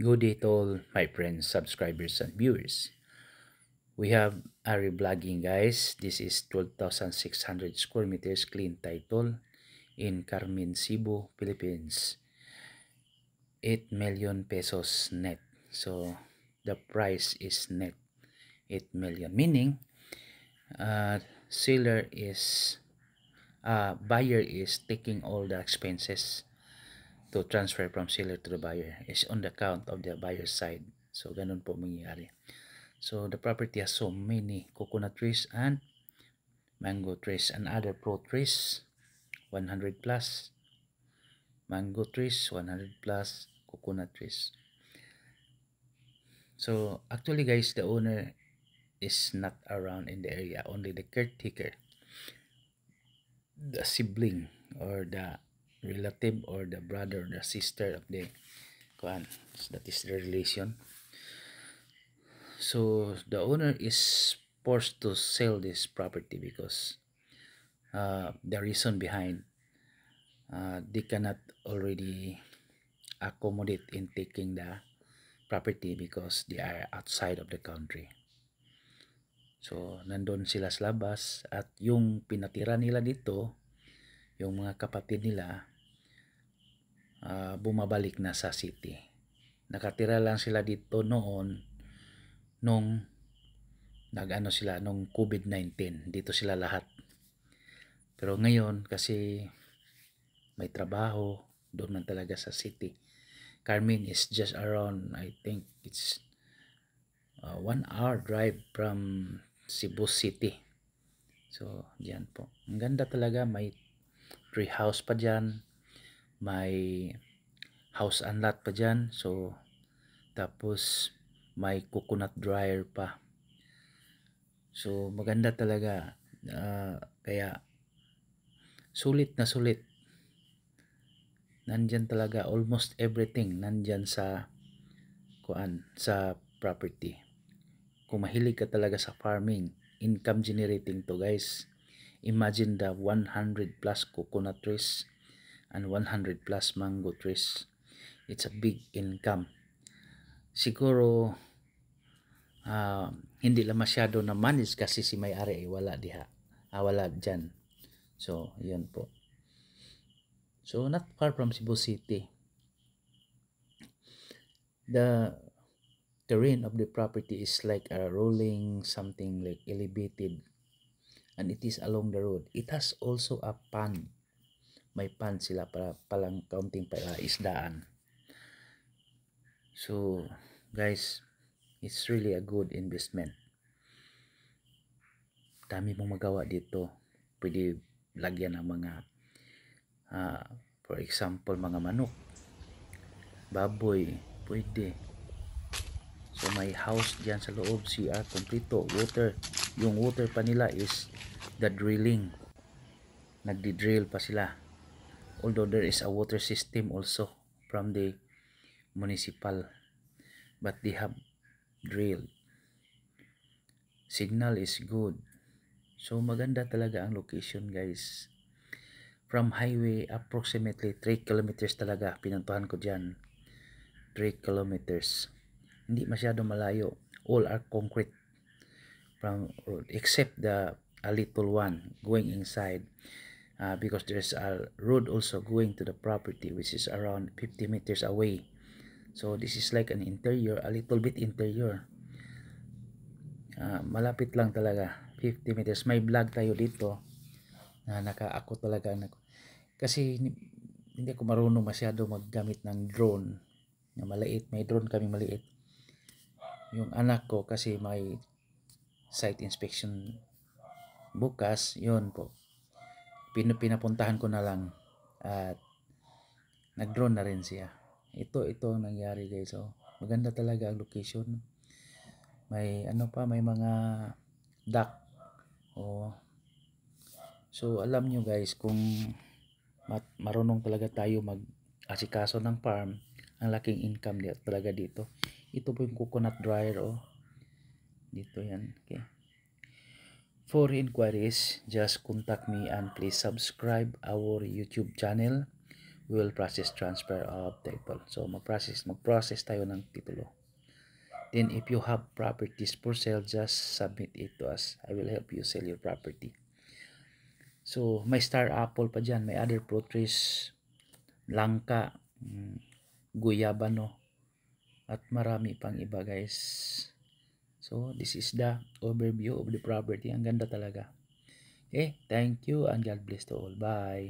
Good day to all my friends, subscribers, and viewers. We have Ari Vlogging, guys. This is 12,600 square meters clean title in Carmen, Cebu, Philippines. 8 million pesos net. So the price is net 8 million, meaning seller is buyer is taking all the expenses to transfer from seller to the buyer is on the account of the buyer side. So ganun po mangyayari. So the property has so many coconut trees and mango trees and other fruit trees, 100 plus mango trees, 100 plus coconut trees. So actually guys, the owner is not around in the area, only the caretaker, the sibling or the relative or the brother or the sister of the kuan, that is the relation. So the owner is forced to sell this property because the reason behind they cannot already accommodate in taking the property because they are outside of the country. So nandun sila sa labas at yung pinatira nila dito, yung mga kapatid nila, bumabalik na sa city. Nakatira lang sila dito noon nung nung COVID-19. Dito sila lahat. Pero ngayon kasi may trabaho, doon man talaga sa city. Carmen is just around, I think it's 1 hour drive from Cebu City. So, diyan po. Ang ganda talaga, may tree house pa dyan, may house and lot pa dyan. So, tapos may coconut dryer pa. So, maganda talaga. Kaya, sulit na sulit. Nandyan talaga, almost everything nandyan sa sa property. Kung mahilig ka talaga sa farming, income generating to guys. Imagine the 100 plus coconut trees and 100 plus mango trees. It's a big income. Siguro hindi lang masyado na manage kasi si may-ari ay wala diha. Wala dyan. So, yun po. So, not far from Cebu City. The terrain of the property is like a rolling something like elevated, and it is along the road. It has also a pond. May pond sila para palang kaunting para isdaan. So guys, it's really a good investment. Dami mong magawa dito. Pwede lagyan ng mga for example mga manok, baboy, pwede. So may house dyan sa loob, CR kompleto, water. Yung water pa nila is the drilling. Nagdi-drill pa sila. Although there is a water system also from the municipal, but they have drill. Signal is good. So maganda talaga ang location guys. From highway approximately 3 kilometers talaga pinuntahan ko dyan. 3 kilometers. Hindi masyado malayo. All are concrete from road except a little one going inside because there's a road also going to the property which is around 50 meters away. So this is like an interior, a little bit interior. Malapit lang talaga, 50 meters. May vlog tayo dito na ako talaga kasi hindi ako marunong masyado maggamit ng drone na maliit. May drone kami maliit. Yung anak ko kasi may site inspection bukas, yun po. Pinapuntahan ko na lang at nag-drone na rin siya. Ito ang nangyari guys. So, maganda talaga ang location. May may mga duck. So alam nyo guys, kung marunong talaga tayo mag-asikaso ng farm, ang laking income talaga dito. Ito po yung coconut dryer dito yan. Okay. For inquiries, just contact me and please subscribe our YouTube channel we will process transfer of title. So mag-process tayo ng titulo. Then if you have properties for sale, just submit it to us. I will help you sell your property. So may star apple pa dyan, may other fruit trees, langka, guyabano, at marami pang iba guys. So this is the overview of the property. Ang ganda talaga. Okay, thank you and God bless to all. Bye.